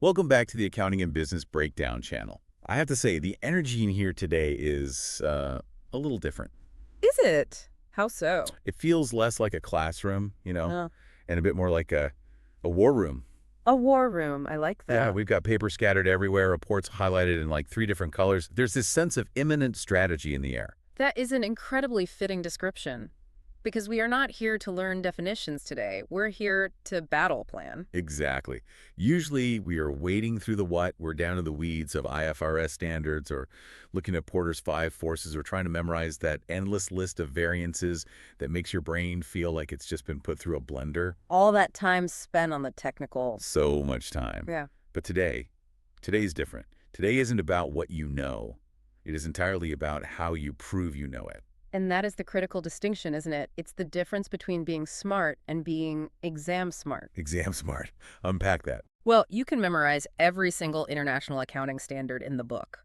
Welcome back to the Accounting and Business Breakdown channel. I have to say, the energy in here today is a little different. Is it? How so? It feels less like a classroom, Uh, and a bit more like a war room. a war room. I like Yeah, that. we've got paper scattered everywhere, reports highlighted in like 3 different colors. There's this sense of imminent strategy in the air. That is an incredibly fitting description. Because we are not here to learn definitions today. We're here to battle plan. Exactly. Usually we are wading through the what, we're down to the weeds of IFRS standards or looking at Porter's 5 forces or trying to memorize that endless list of variances that makes your brain feel like it's just been put through a blender. All that time spent on the technical. So much time. Yeah. But today's different. Today isn't about what you know. It is entirely about how you prove you know it. And that is the critical distinction, isn't it? It's the difference between being smart and being exam smart. Exam smart. Unpack that. Well, you can memorize every single international accounting standard in the book.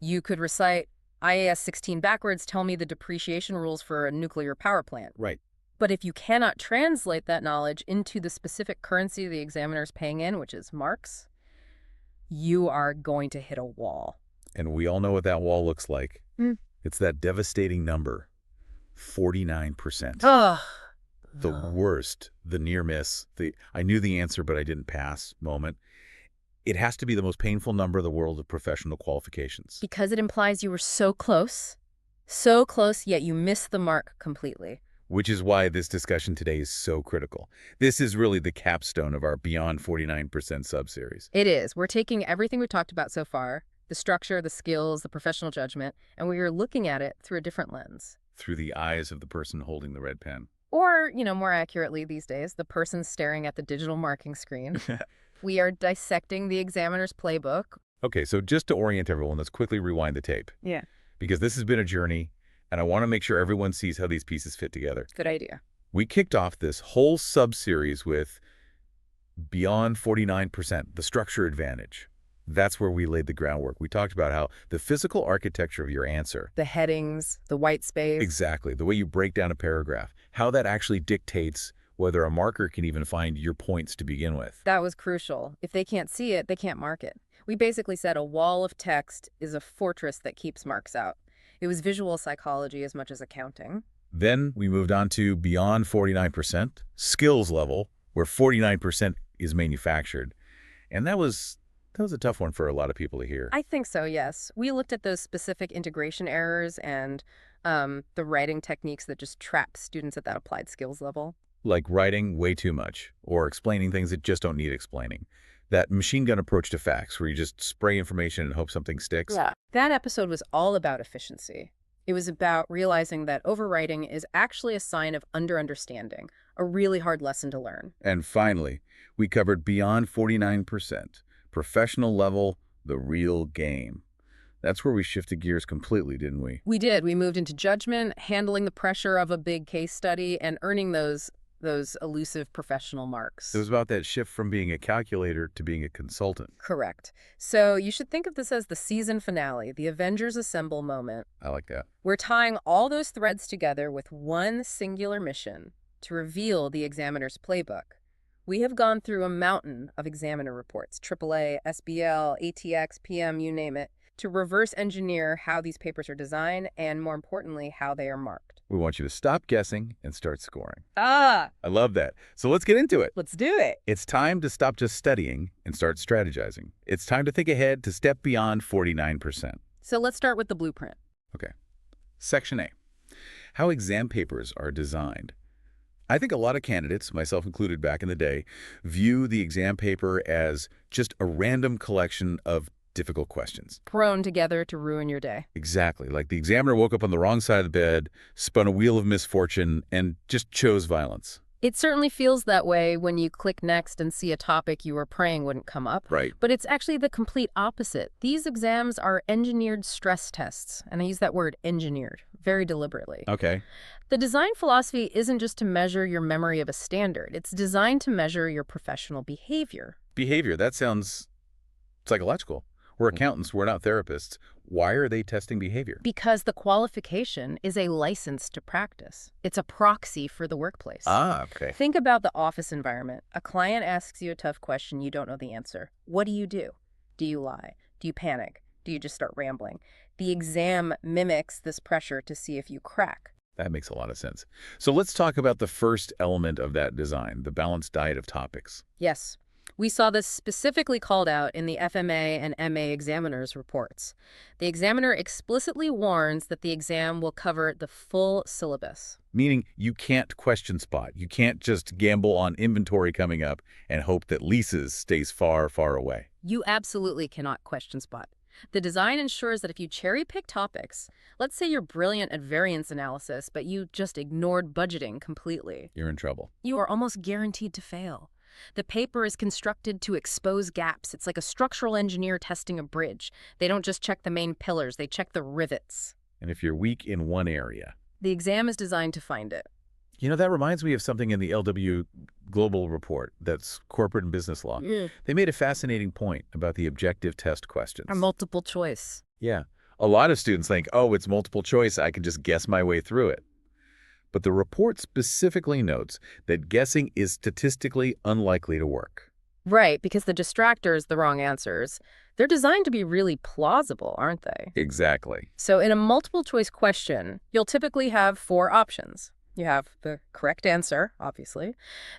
You could recite IAS 16 backwards, tell me the depreciation rules for a nuclear power plant. Right. But if you cannot translate that knowledge into the specific currency the examiner is paying in, which is marks, you are going to hit a wall. And we all know what that wall looks like. Hmm. It's that devastating number, 49%. Ugh. The worst, the near miss, the I knew the answer but I didn't pass moment. It has to be the most painful number in the world of professional qualifications. Because it implies you were so close, yet you missed the mark completely. Which is why this discussion today is so critical. This is really the capstone of our Beyond 49% subseries. It is. We're taking everything we've talked about so far, the structure, the skills, the professional judgment, and we are looking at it through a different lens. Through the eyes of the person holding the red pen. Or, more accurately these days, the person staring at the digital marking screen. We are dissecting the examiner's playbook. Okay, so just to orient everyone, let's quickly rewind the tape. Yeah. Because this has been a journey, and I want to make sure everyone sees how these pieces fit together. Good idea. We kicked off this whole sub-series with Beyond 49%, the structure advantage. That's where we laid the groundwork. We talked about how the physical architecture of your answer. The headings, the white space. Exactly. The way you break down a paragraph. How that actually dictates whether a marker can even find your points to begin with. That was crucial. If they can't see it, they can't mark it. We basically said a wall of text is a fortress that keeps marks out. It was visual psychology as much as accounting. Then we moved on to Beyond 49%, skills level, where 49% is manufactured. And that was a tough one for a lot of people to hear. I think so, yes. We looked at those specific integration errors and the writing techniques that just trap students at that applied skills level. Like writing way too much, or explaining things that just don't need explaining. That machine gun approach to facts, where you just spray information and hope something sticks. Yeah. That episode was all about efficiency. It was about realizing that overwriting is actually a sign of understanding, a really hard lesson to learn. And finally, we covered Beyond 49%. Professional level, the real game. That's where we shifted gears completely, didn't we? We did. We moved into judgment, handling the pressure of a big case study, and earning those elusive professional marks. It was about that shift from being a calculator to being a consultant. Correct. So you should think of this as the season finale, the Avengers Assemble moment. I like that. We're tying all those threads together with one singular mission, to reveal the examiner's playbook. We have gone through a mountain of examiner reports, AAA, SBL, ATX, PM, you name it, to reverse engineer how these papers are designed and, more importantly, how they are marked. We want you to stop guessing and start scoring. Ah! I love that. So let's get into it. Let's do it. It's time to stop just studying and start strategizing. It's time to think ahead to step beyond 49%. So let's start with the blueprint. Okay. Section A. How exam papers are designed. I think a lot of candidates, myself included back in the day, view the exam paper as just a random collection of difficult questions. Thrown together to ruin your day. Exactly. Like the examiner woke up on the wrong side of the bed, spun a wheel of misfortune, and just chose violence. It certainly feels that way when you click next and see a topic you were praying wouldn't come up. Right. But it's actually the complete opposite. These exams are engineered stress tests, and I use that word engineered very deliberately. Okay. The design philosophy isn't just to measure your memory of a standard. It's designed to measure your professional behavior. Behavior, that sounds psychological. We're accountants, we're not therapists. Why are they testing behavior? Because the qualification is a license to practice. It's a proxy for the workplace. Ah, okay. Think about the office environment. A client asks you a tough question you don't know the answer. What do? Do you lie? Do you panic? Do you just start rambling? The exam mimics this pressure to see if you crack. That makes a lot of sense. So let's talk about the first element of that design, the balanced diet of topics. Yes. We saw this specifically called out in the FMA and MA examiners' reports. The examiner explicitly warns that the exam will cover the full syllabus. Meaning you can't question spot. You can't just gamble on inventory coming up and hope that leases stays far, far away. You absolutely cannot question spot. The design ensures that if you cherry-pick topics, let's say you're brilliant at variance analysis, but you just ignored budgeting completely, You're in trouble. you are almost guaranteed to fail. The paper is constructed to expose gaps. It's like a structural engineer testing a bridge. They don't just check the main pillars, they check the rivets. And if you're weak in one area. The exam is designed to find it. You know, that reminds me of something in the LW Global Report, that's corporate and business law. They made a fascinating point about the objective test questions. A multiple choice. Yeah. A lot of students think, oh, it's multiple choice, I can just guess my way through it. But the report specifically notes that guessing is statistically unlikely to work. Right, because the distractors, the wrong answers, they're designed to be really plausible, aren't they? Exactly. So in a multiple choice question, you'll typically have 4 options. You have the correct answer, obviously.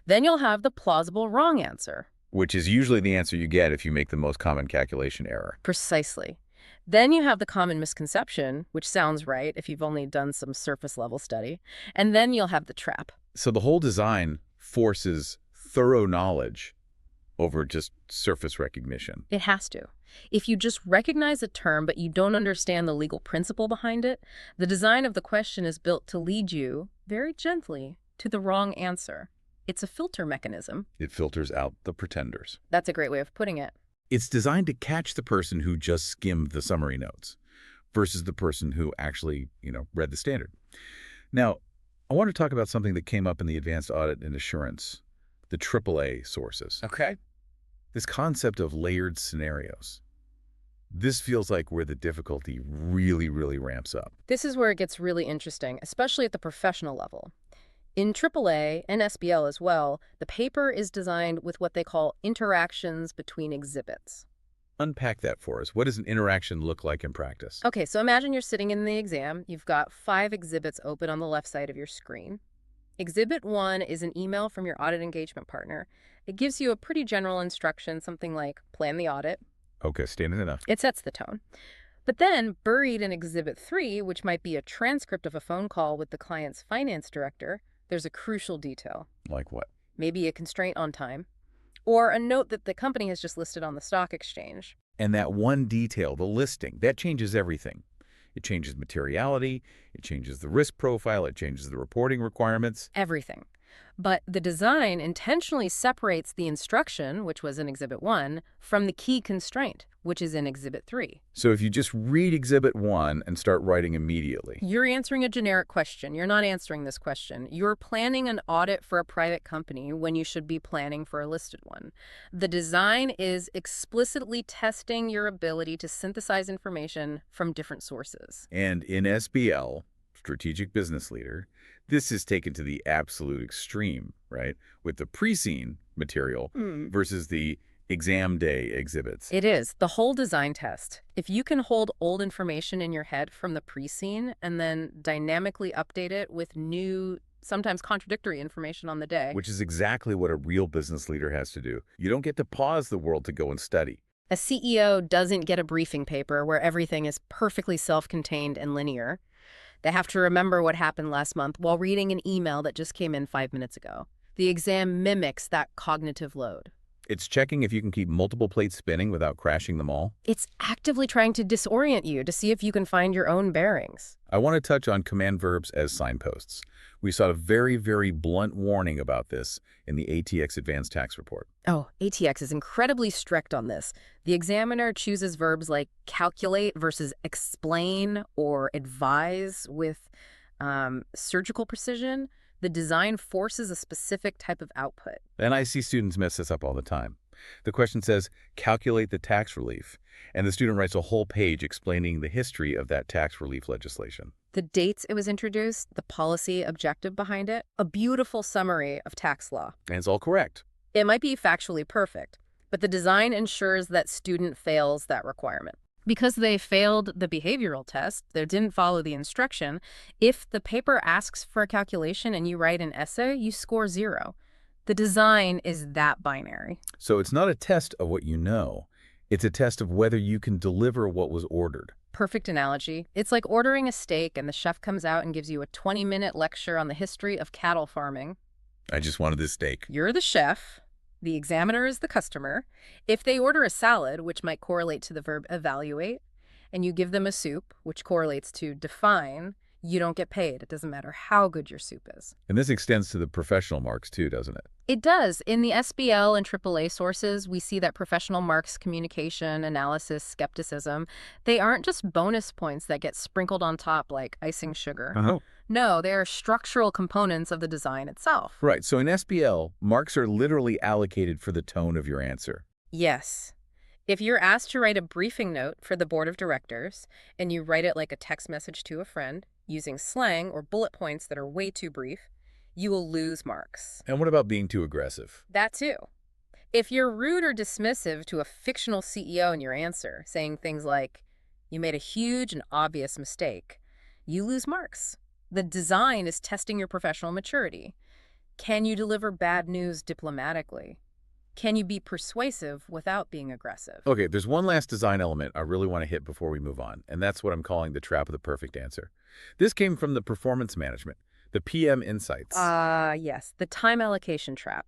Then you'll have the plausible wrong answer. Which is usually the answer you get if you make the most common calculation error. Precisely. Then you have the common misconception, which sounds right if you've only done some surface level study. And then you'll have the trap. So the whole design forces thorough knowledge over just surface recognition. It has to. If you just recognize a term but you don't understand the legal principle behind it, the design of the question is built to lead you, very gently, to the wrong answer. It's a filter mechanism. It filters out the pretenders. That's a great way of putting it. It's designed to catch the person who just skimmed the summary notes versus the person who actually, read the standard. Now, I want to talk about something that came up in the advanced audit and assurance, the AAA sources. Okay. This concept of layered scenarios. This feels like where the difficulty really, really ramps up. This is where it gets really interesting, especially at the professional level. In AAA and SBL as well, the paper is designed with what they call interactions between exhibits. Unpack that for us. What does an interaction look like in practice? Okay, so imagine you're sitting in the exam. You've got 5 exhibits open on the left side of your screen. Exhibit 1 is an email from your audit engagement partner. It gives you a pretty general instruction, something like plan the audit. Okay, standard enough. It sets the tone. But then, buried in Exhibit 3, which might be a transcript of a phone call with the client's finance director, there's a crucial detail. Like what? Maybe a constraint on time, or a note that the company has just listed on the stock exchange. And that one detail, the listing, that changes everything. It changes materiality, it changes the risk profile, it changes the reporting requirements. Everything. But the design intentionally separates the instruction, which was in Exhibit 1, from the key constraint, which is in Exhibit 3. So if you just read Exhibit 1 and start writing immediately. You're answering a generic question. You're not answering this question. You're planning an audit for a private company when you should be planning for a listed one. The design is explicitly testing your ability to synthesize information from different sources. And in SBL, Strategic Business Leader, this is taken to the absolute extreme, right? With the pre-scene material versus the exam day exhibits. It is. The whole design test. If you can hold old information in your head from the pre-scene and then dynamically update it with new, sometimes contradictory information on the day. Which is exactly what a real business leader has to do. You don't get to pause the world to go and study. A CEO doesn't get a briefing paper where everything is perfectly self-contained and linear. They have to remember what happened last month while reading an email that just came in 5 minutes ago. The exam mimics that cognitive load. It's checking if you can keep multiple plates spinning without crashing them all. It's actively trying to disorient you to see if you can find your own bearings. I want to touch on command verbs as signposts. We saw a very, very blunt warning about this in the ATX Advanced Tax Report. Oh, ATX is incredibly strict on this. The examiner chooses verbs like calculate versus explain or advise with surgical precision. The design forces a specific type of output. And I see students mess this up all the time. The question says, calculate the tax relief. And the student writes a whole page explaining the history of that tax relief legislation. The dates it was introduced, the policy objective behind it, a beautiful summary of tax law. And it's all correct. It might be factually perfect, but the design ensures that student fails that requirement. Because they failed the behavioral test, they didn't follow the instruction, if the paper asks for a calculation and you write an essay, you score 0. The design is that binary. So it's not a test of what you know. It's a test of whether you can deliver what was ordered. Perfect analogy. It's like ordering a steak and the chef comes out and gives you a 20-minute lecture on the history of cattle farming. I just wanted this steak. You're the chef. The examiner is the customer. If they order a salad, which might correlate to the verb evaluate, and you give them a soup, which correlates to define, you don't get paid. It doesn't matter how good your soup is. And this extends to the professional marks too, doesn't it? It does. In the SBL and AAA sources, we see that professional marks, communication, analysis, skepticism, they aren't just bonus points that get sprinkled on top like icing sugar. No, they are structural components of the design itself. Right. So in SBL, marks are literally allocated for the tone of your answer. Yes. If you're asked to write a briefing note for the board of directors and you write it like a text message to a friend using slang or bullet points that are way too brief, you will lose marks. And what about being too aggressive? That too. If you're rude or dismissive to a fictional CEO in your answer, saying things like, you made a huge and obvious mistake, you lose marks. The design is testing your professional maturity. Can you deliver bad news diplomatically? Can you be persuasive without being aggressive? Okay, there's one last design element I really want to hit before we move on, and that's what I'm calling the trap of the perfect answer. This came from the performance management, the PM insights. Yes, the time allocation trap.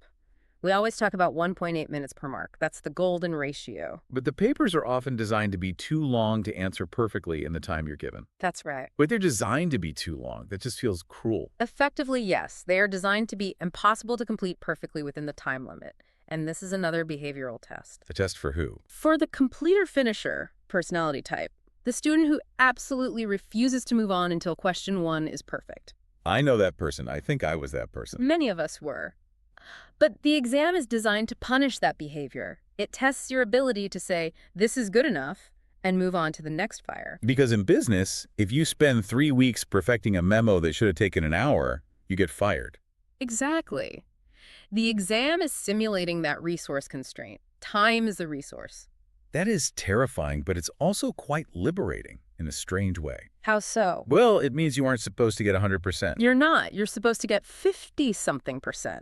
We always talk about 1.8 minutes per mark. That's the golden ratio. But the papers are often designed to be too long to answer perfectly in the time you're given. That's right. But they're designed to be too long. That just feels cruel. Effectively, yes. They are designed to be impossible to complete perfectly within the time limit. And this is another behavioral test. A test for who? For the completer-finisher personality type, the student who absolutely refuses to move on until question 1 is perfect. I know that person. I think I was that person. Many of us were. But the exam is designed to punish that behavior. It tests your ability to say, this is good enough, and move on to the next fire. Because in business, if you spend 3 weeks perfecting a memo that should have taken an hour, you get fired. Exactly. The exam is simulating that resource constraint. Time is the resource. That is terrifying, but it's also quite liberating in a strange way. How so? Well, it means you aren't supposed to get 100%. You're not. You're supposed to get 50-something%.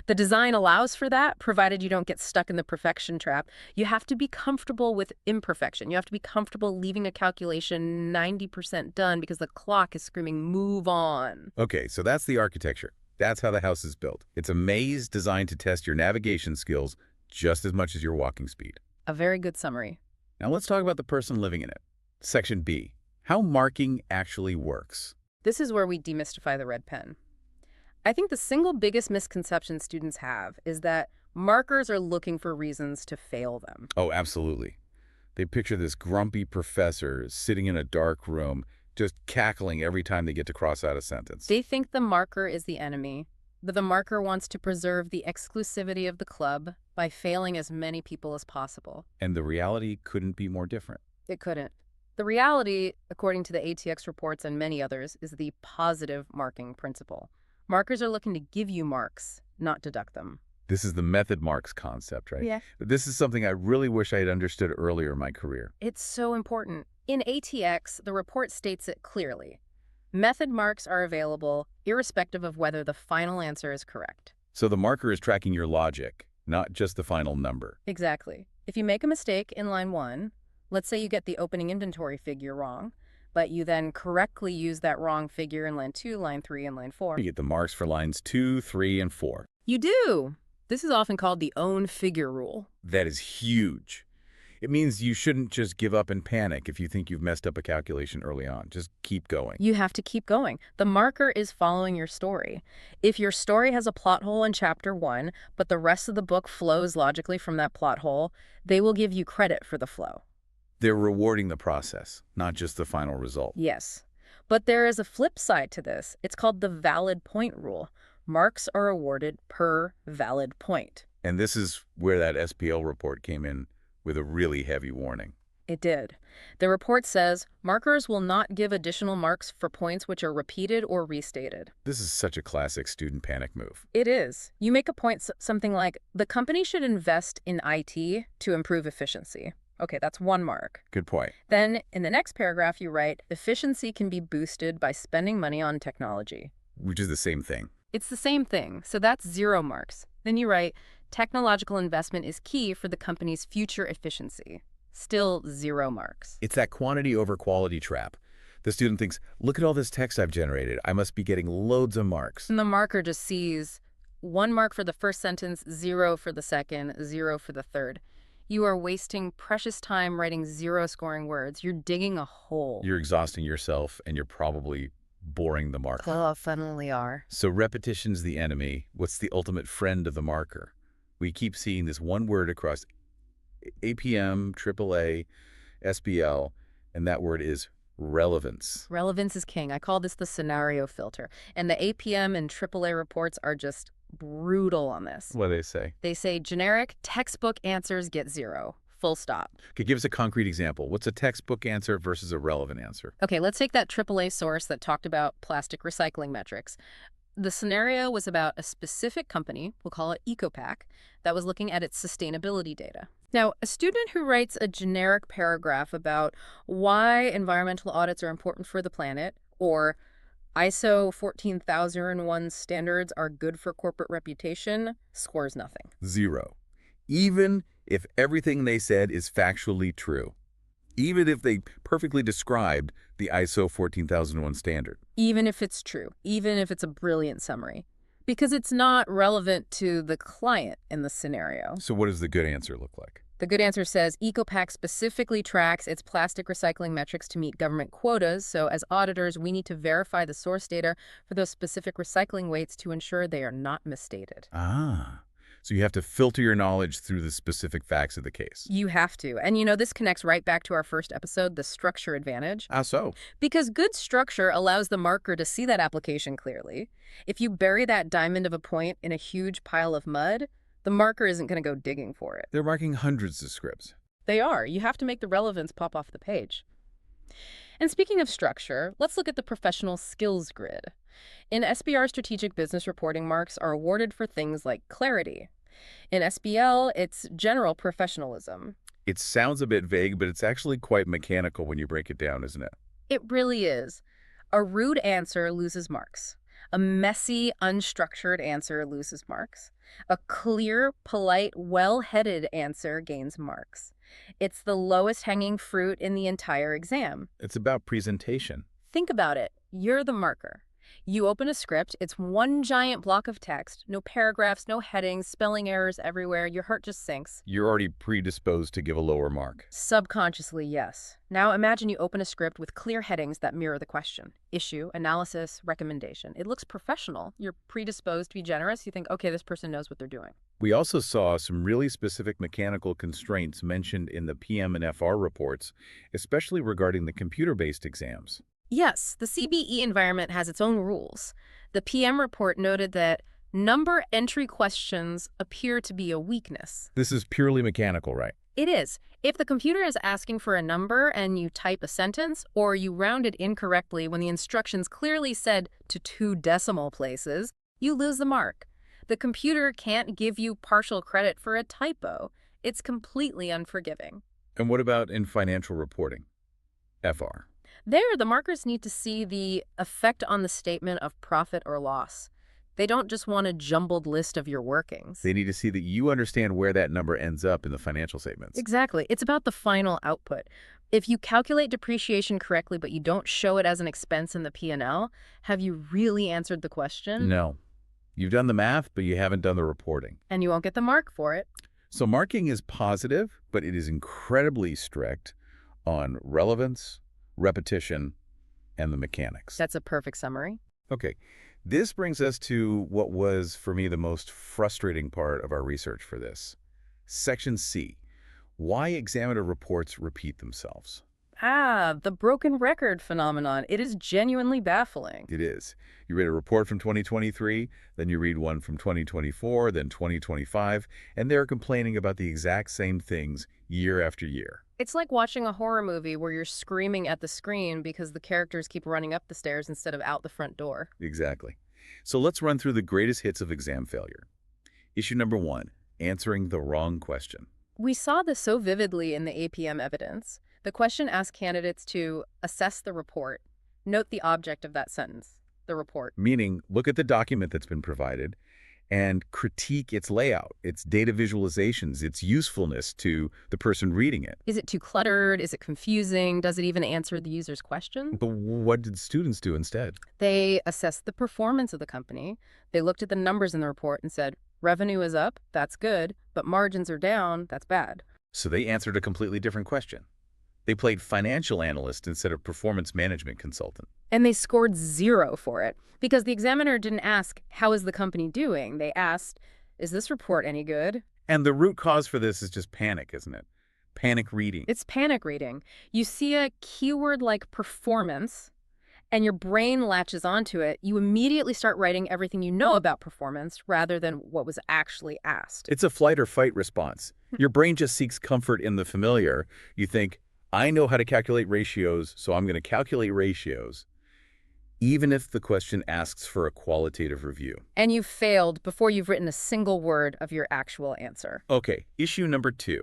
The design allows for that, provided you don't get stuck in the perfection trap. You have to be comfortable with imperfection. You have to be comfortable leaving a calculation 90% done because the clock is screaming, move on. Okay, so that's the architecture. That's how the house is built. It's a maze designed to test your navigation skills just as much as your walking speed. A very good summary. Now let's talk about the person living in it. Section B, how marking actually works. This is where we demystify the red pen. I think the single biggest misconception students have is that markers are looking for reasons to fail them. Oh, absolutely. They picture this grumpy professor sitting in a dark room, just cackling every time they get to cross out a sentence. They think the marker is the enemy, that the marker wants to preserve the exclusivity of the club by failing as many people as possible. And the reality couldn't be more different. It couldn't. The reality, according to the ATX reports and many others, is the positive marking principle. Markers are looking to give you marks, not deduct them. This is the method marks concept, right? Yeah. This is something I really wish I had understood earlier in my career. It's so important. In ATX, the report states it clearly. Method marks are available irrespective of whether the final answer is correct. So the marker is tracking your logic, not just the final number. Exactly. If you make a mistake in line 1, let's say you get the opening inventory figure wrong, but you then correctly use that wrong figure in line 2, line 3, and line 4. You get the marks for lines 2, 3, and 4. You do. This is often called the own figure rule. That is huge. It means you shouldn't just give up and panic if you think you've messed up a calculation early on. Just keep going. You have to keep going. The marker is following your story. If your story has a plot hole in chapter 1, but the rest of the book flows logically from that plot hole, they will give you credit for the flow. They're rewarding the process, not just the final result. Yes. But there is a flip side to this. It's called the valid point rule. Marks are awarded per valid point. And this is where that SPL report came in with a really heavy warning. It did. The report says markers will not give additional marks for points which are repeated or restated. This is such a classic student panic move. It is. You make a point something like, the company should invest in IT to improve efficiency. Okay, that's 1 mark. Good point. Then in the next paragraph you write, efficiency can be boosted by spending money on technology. Which is the same thing. It's the same thing, so that's 0 marks. Then you write, technological investment is key for the company's future efficiency. Still 0 marks. It's that quantity over quality trap. The student thinks, look at all this text I've generated. I must be getting loads of marks. And the marker just sees 1 mark for the first sentence, 0 for the second, 0 for the third. You are wasting precious time writing 0 scoring words. You're digging a hole. You're exhausting yourself, and you're probably boring the marker. Oh, funnily are. So repetition's the enemy. What's the ultimate friend of the marker? We keep seeing this one word across APM, AAA, SBL, and that word is relevance. Relevance is king. I call this the scenario filter. And the APM and AAA reports are just brutal on this. What do they say? They say generic textbook answers get 0. Full stop. Okay, give us a concrete example. What's a textbook answer versus a relevant answer? Okay, let's take that AAA source that talked about plastic recycling metrics. The scenario was about a specific company, we'll call it EcoPack, that was looking at its sustainability data. Now, a student who writes a generic paragraph about why environmental audits are important for the planet, or ISO 14001 standards are good for corporate reputation, scores nothing. 0. Even if everything they said is factually true. Even if they perfectly described the ISO 14001 standard. Even if it's true. Even if it's a brilliant summary. Because it's not relevant to the client in the scenario. So what does the good answer look like? The good answer says EcoPack specifically tracks its plastic recycling metrics to meet government quotas, so as auditors, we need to verify the source data for those specific recycling weights to ensure they are not misstated. Ah, so you have to filter your knowledge through the specific facts of the case. You have to. And this connects right back to our first episode, the structure advantage. Ah, so? Because good structure allows the marker to see that application clearly. If you bury that diamond of a point in a huge pile of mud, the marker isn't going to go digging for it. They're marking hundreds of scripts. They are. You have to make the relevance pop off the page. And speaking of structure, let's look at the professional skills grid. In SBR, strategic business reporting marks are awarded for things like clarity. In SBL, it's general professionalism. It sounds a bit vague, but it's actually quite mechanical when you break it down, isn't it? It really is. A rude answer loses marks. A messy, unstructured answer loses marks. A clear, polite, well-headed answer gains marks. It's the lowest hanging fruit in the entire exam. It's about presentation. Think about it. You're the marker. You open a script, it's one giant block of text, no paragraphs, no headings, spelling errors everywhere, your heart just sinks. You're already predisposed to give a lower mark. Subconsciously, yes. Now imagine you open a script with clear headings that mirror the question. Issue, analysis, recommendation. It looks professional. You're predisposed to be generous. You think, okay, this person knows what they're doing. We also saw some really specific mechanical constraints mentioned in the PM and FR reports, especially regarding the computer-based exams. Yes, the CBE environment has its own rules. The PM report noted that number entry questions appear to be a weakness. This is purely mechanical, right? It is. If the computer is asking for a number and you type a sentence, or you round it incorrectly when the instructions clearly said to 2 decimal places, you lose the mark. The computer can't give you partial credit for a typo. It's completely unforgiving. And what about in financial reporting? FR. There, the markers need to see the effect on the statement of profit or loss. They don't just want a jumbled list of your workings. They need to see that you understand where that number ends up in the financial statements. Exactly. It's about the final output. If you calculate depreciation correctly, but you don't show it as an expense in the P&L, have you really answered the question? No. You've done the math, but you haven't done the reporting. And you won't get the mark for it. So marking is positive, but it is incredibly strict on relevance, repetition, and the mechanics. That's a perfect summary. Okay, this brings us to what was, for me, the most frustrating part of our research for this. Section C, why examiner reports repeat themselves. Ah, the broken record phenomenon. It is genuinely baffling. It is. You read a report from 2023, then you read one from 2024, then 2025, and they're complaining about the exact same things year after year. It's like watching a horror movie where you're screaming at the screen because the characters keep running up the stairs instead of out the front door. Exactly. So let's run through the greatest hits of exam failure. Issue number 1, answering the wrong question. We saw this so vividly in the APM evidence. The question asked candidates to assess the report, note the object of that sentence, the report. Meaning, look at the document that's been provided and critique its layout, its data visualizations, its usefulness to the person reading it. Is it too cluttered? Is it confusing? Does it even answer the user's question? But what did students do instead? They assessed the performance of the company. They looked at the numbers in the report and said, revenue is up, that's good, but margins are down, that's bad. So they answered a completely different question. They played financial analyst instead of performance management consultant. And they scored 0 for it because the examiner didn't ask, how is the company doing? They asked, is this report any good? And the root cause for this is just panic, isn't it? Panic reading. It's panic reading. You see a keyword like performance, and your brain latches onto it. You immediately start writing everything you know about performance rather than what was actually asked. It's a flight or fight response. Your brain just seeks comfort in the familiar. You think, I know how to calculate ratios, so I'm going to calculate ratios, even if the question asks for a qualitative review. And you've failed before you've written a single word of your actual answer. Okay, issue number 2,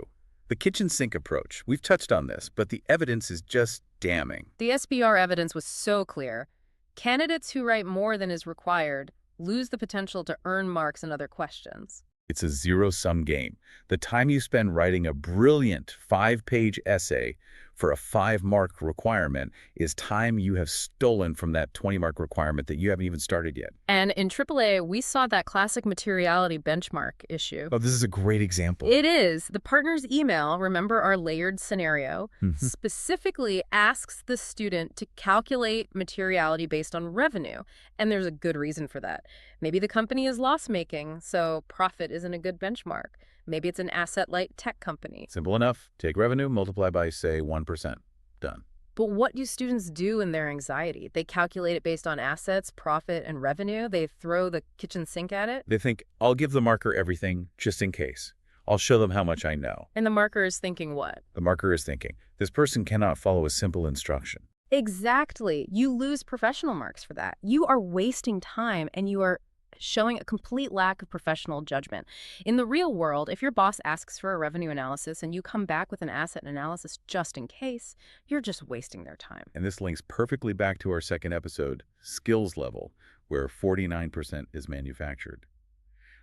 the kitchen sink approach. We've touched on this, but the evidence is just damning. The SBR evidence was so clear. Candidates who write more than is required lose the potential to earn marks in other questions. It's a zero-sum game. The time you spend writing a brilliant 5-page essay for a 5-mark requirement is time you have stolen from that 20-mark requirement that you haven't even started yet. And in AAA, we saw that classic materiality benchmark issue. Oh, this is a great example. It is. The partner's email, remember our layered scenario, specifically asks the student to calculate materiality based on revenue. And there's a good reason for that. Maybe the company is loss-making, so profit isn't a good benchmark. Maybe it's an asset-light tech company. Simple enough. Take revenue, multiply by, say, 1%. Done. But what do students do in their anxiety? They calculate it based on assets, profit, and revenue. They throw the kitchen sink at it. They think, I'll give the marker everything just in case. I'll show them how much I know. And the marker is thinking what? The marker is thinking, this person cannot follow a simple instruction. Exactly. You lose professional marks for that. You are wasting time and you are showing a complete lack of professional judgment. In the real world, if your boss asks for a revenue analysis and you come back with an asset analysis just in case, you're just wasting their time. And this links perfectly back to our second episode, skills level, where 49% is manufactured.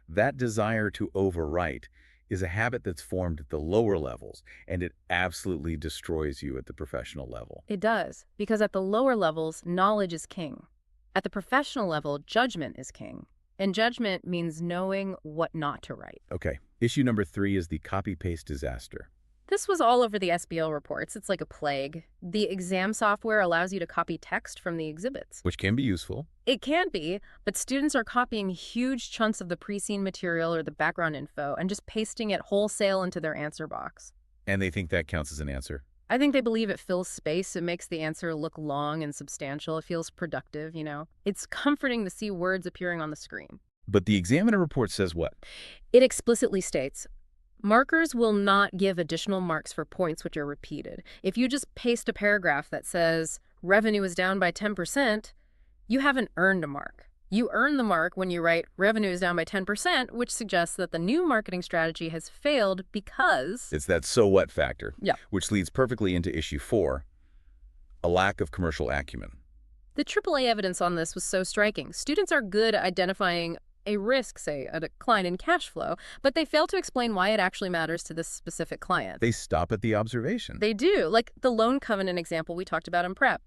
That desire to overwrite is a habit that's formed at the lower levels, and it absolutely destroys you at the professional level. It does, because at the lower levels, knowledge is king. At the professional level, judgment is king. And judgment means knowing what not to write. Okay, issue number 3 is the copy-paste disaster. This was all over the SBL reports. It's like a plague. The exam software allows you to copy text from the exhibits. Which can be useful. It can be, but students are copying huge chunks of the pre-scene material or the background info and just pasting it wholesale into their answer box. And they think that counts as an answer. I think they believe it fills space. It makes the answer look long and substantial. It feels productive, you know. It's comforting to see words appearing on the screen. But the examiner report says what? It explicitly states, markers will not give additional marks for points which are repeated. If you just paste a paragraph that says revenue is down by 10%, you haven't earned a mark. You earn the mark when you write revenue is down by 10%, which suggests that the new marketing strategy has failed because... It's that so what factor. Yeah. Which leads perfectly into issue 4, a lack of commercial acumen. The AAA evidence on this was so striking. Students are good at identifying a risk, say a decline in cash flow, but they fail to explain why it actually matters to this specific client. They stop at the observation. They do, like the loan covenant example we talked about in prep.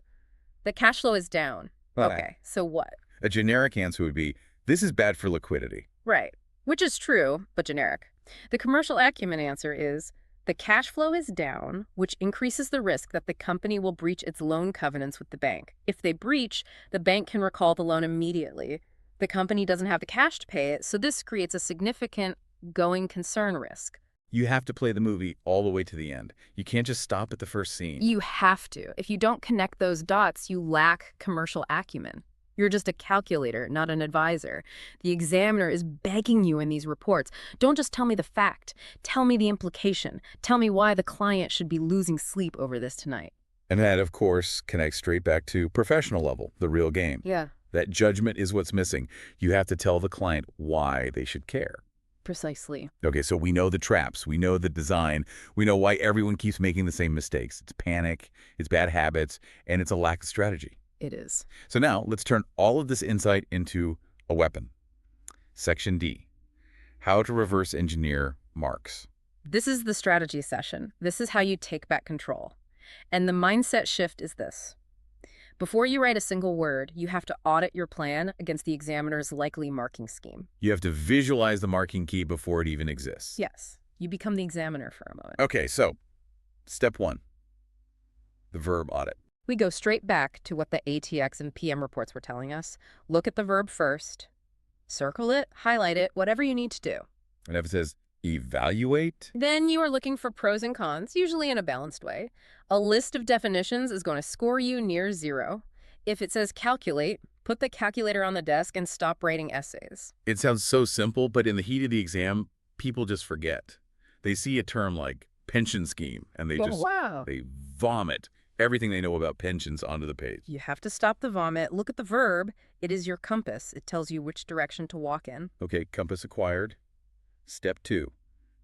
The cash flow is down. Okay, so what? A generic answer would be, this is bad for liquidity. Right, which is true, but generic. The commercial acumen answer is, the cash flow is down, which increases the risk that the company will breach its loan covenants with the bank. If they breach, the bank can recall the loan immediately. The company doesn't have the cash to pay it, so this creates a significant going concern risk. You have to play the movie all the way to the end. You can't just stop at the first scene. You have to. If you don't connect those dots, you lack commercial acumen. You're just a calculator, not an advisor. The examiner is begging you in these reports. Don't just tell me the fact. Tell me the implication. Tell me why the client should be losing sleep over this tonight. And that, of course, connects straight back to professional level, the real game. Yeah, That judgment is what's missing. You have to tell the client why they should care. precisely. Okay, so we know the traps. We know the design. We know why everyone keeps making the same mistakes. It's panic, it's bad habits, and it's a lack of strategy. It is. So now let's turn all of this insight into a weapon. Section D, how to reverse engineer marks. This is the strategy session. This is how you take back control. And the mindset shift is this. Before you write a single word, you have to audit your plan against the examiner's likely marking scheme. You have to visualize the marking key before it even exists. Yes, you become the examiner for a moment. Okay, so step 1, the verb audit. We go straight back to what the ATX and PM reports were telling us. Look at the verb first. Circle it, highlight it, whatever you need to do. And if it says evaluate, Then you are looking for pros and cons, usually in a balanced way. A list of definitions is going to score you near 0. If it says calculate, put the calculator on the desk and stop writing essays. it sounds so simple, but in the heat of the exam, people just forget. They see a term like pension scheme, and they wow. they vomit everything they know about pensions onto the page. You have to stop the vomit. Look at the verb. It is your compass. It tells you which direction to walk in. Okay, compass acquired. Step 2,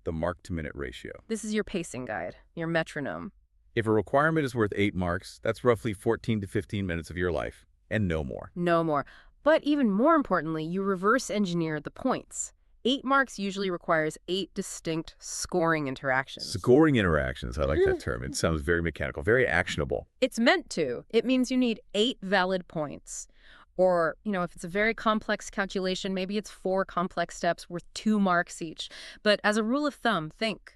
the mark-to-minute ratio. This is your pacing guide, your metronome. If a requirement is worth 8 marks, that's roughly 14 to 15 minutes of your life, and no more. No more. But even more importantly, you reverse engineer the points. 8 marks usually requires 8 distinct scoring interactions. Scoring interactions, I like that term. It sounds very mechanical, very actionable. It's meant to. It means you need 8 valid points. Or, if it's a very complex calculation, maybe it's 4 complex steps worth 2 marks each. But as a rule of thumb, think,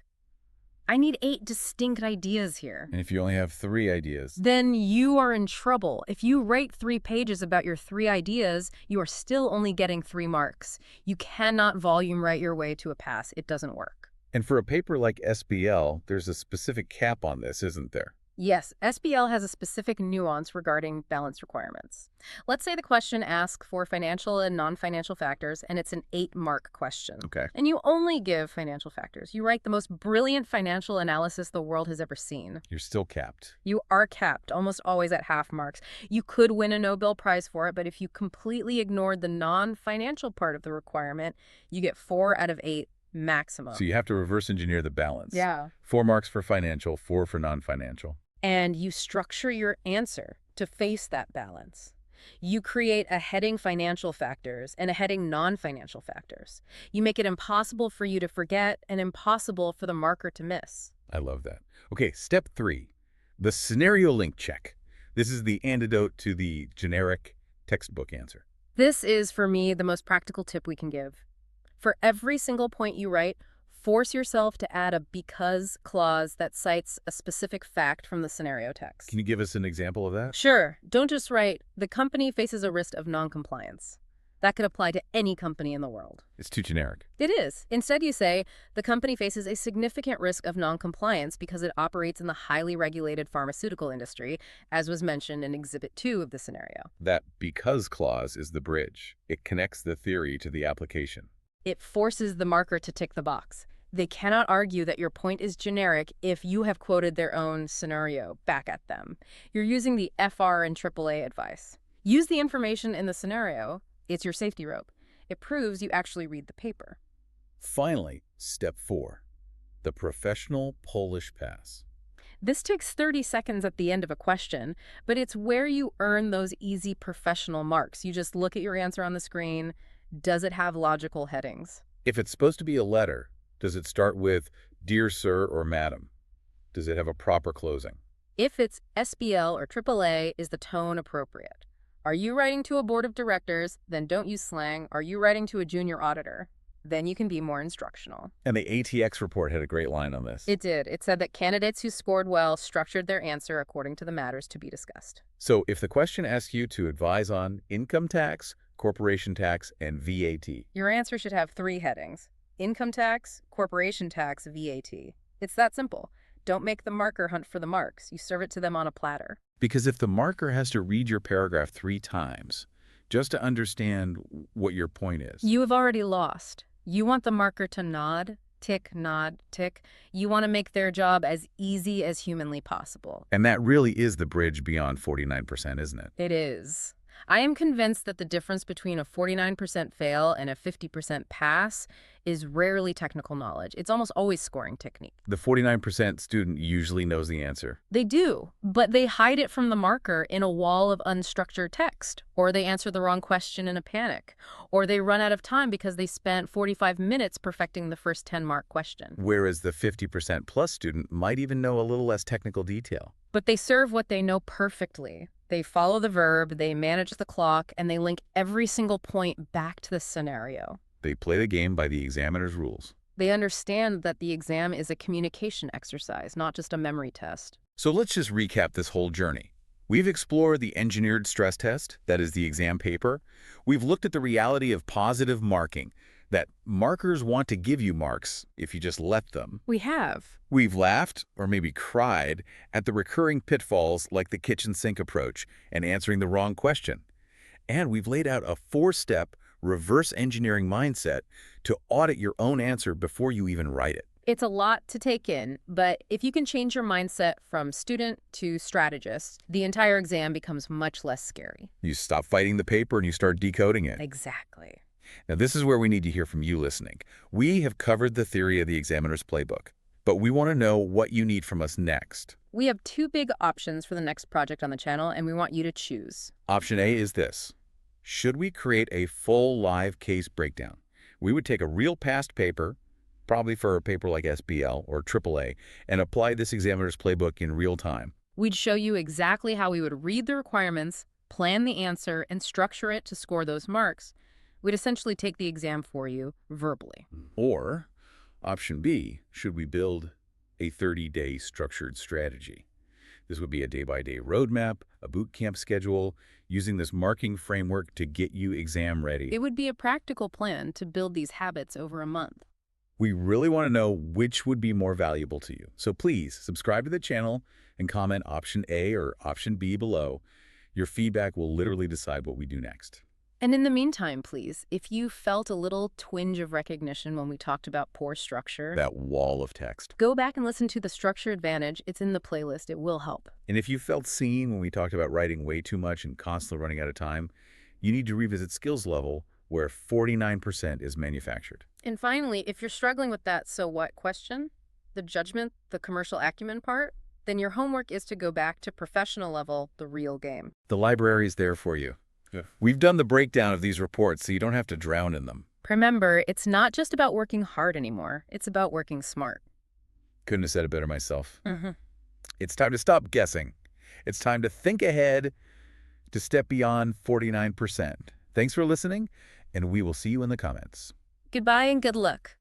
I need 8 distinct ideas here. And if you only have 3 ideas, Then you are in trouble. If you write 3 pages about your 3 ideas, you are still only getting 3 marks. You cannot volume write your way to a pass. It doesn't work. and for a paper like SBL, there's a specific cap on this, isn't there? Yes, SBL has a specific nuance regarding balance requirements. Let's say the question asks for financial and non-financial factors, and it's an 8-mark question. Okay. And you only give financial factors. You write the most brilliant financial analysis the world has ever seen. You're still capped. You are capped, almost always at half marks. You could win a Nobel Prize for it, but if you completely ignored the non-financial part of the requirement, you get 4 out of 8 maximum. So you have to reverse engineer the balance. Yeah. 4 marks for financial, 4 for non-financial. And you structure your answer to face that balance. You create a heading financial factors and a heading non-financial factors. You make it impossible for you to forget and impossible for the marker to miss. I love that. Okay, step 3, the scenario link check. This is the antidote to the generic textbook answer. This is, for me, the most practical tip we can give. For every single point you write, force yourself to add a because clause that cites a specific fact from the scenario text. Can you give us an example of that? Sure. Don't just write, the company faces a risk of non-compliance. That could apply to any company in the world. It's too generic. It is. Instead, you say, the company faces a significant risk of non-compliance because it operates in the highly regulated pharmaceutical industry, as was mentioned in Exhibit 2 of the scenario. That because clause is the bridge. It connects the theory to the application. It forces the marker to tick the box. They cannot argue that your point is generic if you have quoted their own scenario back at them. You're using the FR and AAA advice. Use the information in the scenario. It's your safety rope. It proves you actually read the paper. Finally, step 4, the professional Polish pass. This takes 30 seconds at the end of a question, but it's where you earn those easy professional marks. You just look at your answer on the screen. Does it have logical headings? If it's supposed to be a letter, does it start with Dear Sir or Madam? Does it have a proper closing? If it's SBL or AAA, is the tone appropriate? Are you writing to a board of directors? Then don't use slang. Are you writing to a junior auditor? Then you can be more instructional. And the ATX report had a great line on this. It did. It said that candidates who scored well structured their answer according to the matters to be discussed. So if the question asks you to advise on income tax, corporation tax, and VAT, Your answer should have 3 headings. Income tax, corporation tax, VAT. It's that simple. Don't make the marker hunt for the marks. You serve it to them on a platter. Because if the marker has to read your paragraph 3 times just to understand what your point is. You have already lost. You want the marker to nod, tick. You want to make their job as easy as humanly possible. And that really is the bridge beyond 49%, isn't it? It is. I am convinced that the difference between a 49% fail and a 50% pass is rarely technical knowledge. It's almost always scoring technique. The 49% student usually knows the answer. They do, but they hide it from the marker in a wall of unstructured text, or they answer the wrong question in a panic, or they run out of time because they spent 45 minutes perfecting the first 10-mark question. Whereas the 50% plus student might even know a little less technical detail. But they serve what they know perfectly. They follow the verb, they manage the clock, and they link every single point back to the scenario. They play the game by the examiner's rules. They understand that the exam is a communication exercise, not just a memory test. So let's just recap this whole journey. We've explored the engineered stress test, that is the exam paper. We've looked at the reality of positive marking, that markers want to give you marks if you just let them. We have. We've laughed, or maybe cried, at the recurring pitfalls like the kitchen sink approach and answering the wrong question. And we've laid out a 4-step reverse engineering mindset to audit your own answer before you even write it. It's a lot to take in, but if you can change your mindset from student to strategist, the entire exam becomes much less scary. You stop fighting the paper and you start decoding it. Exactly. Now, this is where we need to hear from you listening. We have covered the theory of the examiner's playbook, but we want to know what you need from us next. We have 2 big options for the next project on the channel, and we want you to choose. Option A is this. Should we create a full live case breakdown? We would take a real past paper, probably for a paper like SBL or AAA, and apply this examiner's playbook in real time. We'd show you exactly how we would read the requirements, plan the answer, and structure it to score those marks. We'd essentially take the exam for you verbally. Or, option B, should we build a 30-day structured strategy? This would be a day-by-day roadmap, a boot camp schedule, using this marking framework to get you exam ready. It would be a practical plan to build these habits over a month. We really want to know which would be more valuable to you. So please subscribe to the channel and comment option A or option B below. Your feedback will literally decide what we do next. And in the meantime, please, if you felt a little twinge of recognition when we talked about poor structure, That wall of text. go back and listen to the Structure Advantage. It's in the playlist. It will help. And if you felt seen when we talked about writing way too much and constantly running out of time, you need to revisit skills level where 49% is manufactured. And finally, if you're struggling with that so what question, the judgment, the commercial acumen part, then your homework is to go back to professional level, the real game. The library is there for you. We've done the breakdown of these reports so you don't have to drown in them. Remember, it's not just about working hard anymore. It's about working smart. Couldn't have said it better myself. Mm-hmm. It's time to stop guessing. It's time to think ahead, to step beyond 49%. Thanks for listening, and we will see you in the comments. Goodbye and good luck.